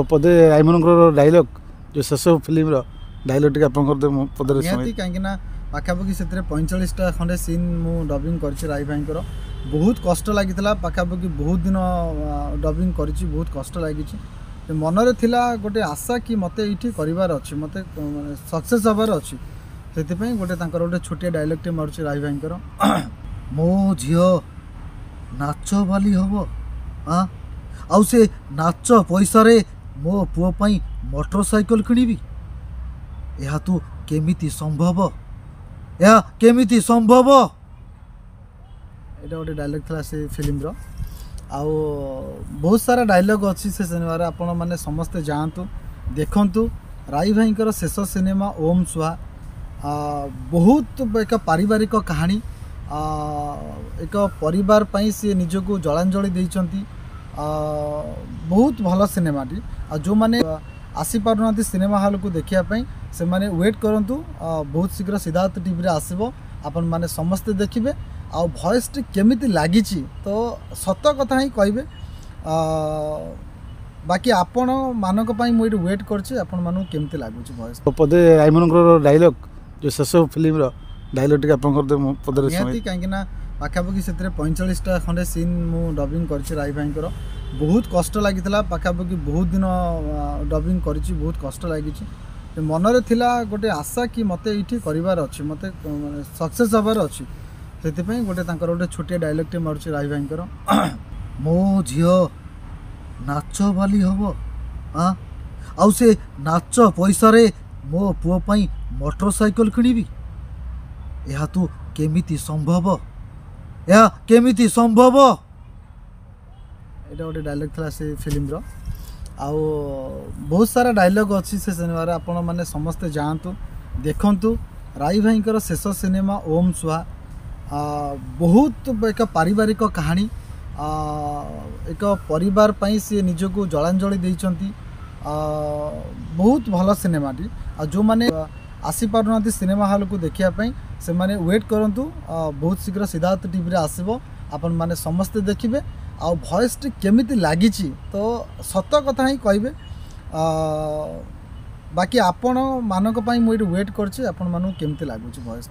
पदे आईमनकर डायलॉग जो शेष फिल्म डायलॉग टी पदे कहीं पाखापाखि से 45टा खंडे सीन मु डबिंग कर राई भाई बहुत कष्ट लगी पाखापाखि बहुत दिन डबिंग कर बहुत कष्ट लगी मनरे थिला गोटे आशा कि मत ये करार अच्छी मत सक्सेस हबार अच्छी से गोटे गोटे छोटिया डायलॉग टे मार्च राई भाई मो झील नाच बाली हम हाँ आउ से नाच पैसा मो पुओ पाई मोटरसाइकल किनिबी यह तू केमिति संभव या केमिति संभव एटा गोटे डायलॉग था से फिल्म रो आउ बहुत सारा डायलॉग अच्छी से सिनेमा रे आपण माने समस्ते जानतु देखंतु राई भाई शेष सिनेमा ओम सुहा बहुत एक पारिवारिक कहानी एक परिवार पाई से निजको जलांजलि देइचंती बहुत भल सिनेमाटी जो मैंने आसी पारना सिनेमा हॉल को देखापी से मैंने वेट करूँ बहुत शीघ्र सिद्धार्थ टीवी आसो आपण मैंने समस्ते देखिए आ वॉइस केमिति लगी तो सत कथा ही कहे बाकी आपण मानक मुझे वेट करमति लगुच वॉइस पदे आईमनकर डायलॉग जो शेष फिल्म डायलॉग टी पदे कहीं पाखापाखि से 45टा खंडे सीन मु डबिंग कर राई भाई बहुत कष्ट लगी पाखापाखि बहुत दिन डबिंग कर बहुत कष्ट लगी मनरे थिला गोटे आशा कि मत ये करार अच्छी मत सक्सेस हबार अच्छी से गोटे गोटे छोटिया डायलॉग टे मार्च राई भाई मो झील नाच बाली हम हाँ आउ से नाच पैसा मो पुओ पाई मोटरसाइकल किनिबी यह तू केमिति संभव या केमिति संभव एटा गोटे डायलॉग था से फिल्म रो आउ बहुत सारा डायलॉग अच्छी से सिनेमा रे आपण माने समस्ते जानतु देखंतु राई भाई शेष सिनेमा ओम सुहा बहुत एक पारिवारिक कहानी एक परिवार पाई से निजको जलांजलि देइचंती बहुत भल सिनेमाटी जो मैंने आसी पारना सिनेमा हॉल को देखापी से मैंने वेट करूँ बहुत शीघ्र सिद्धार्थ टीवी आसो आपण मैंने समस्ते देखिए आ वॉइस केमिति लगी तो सत कथा ही कहे बाकी आपण मानक मुझे वेट करमति लगुच वॉइस।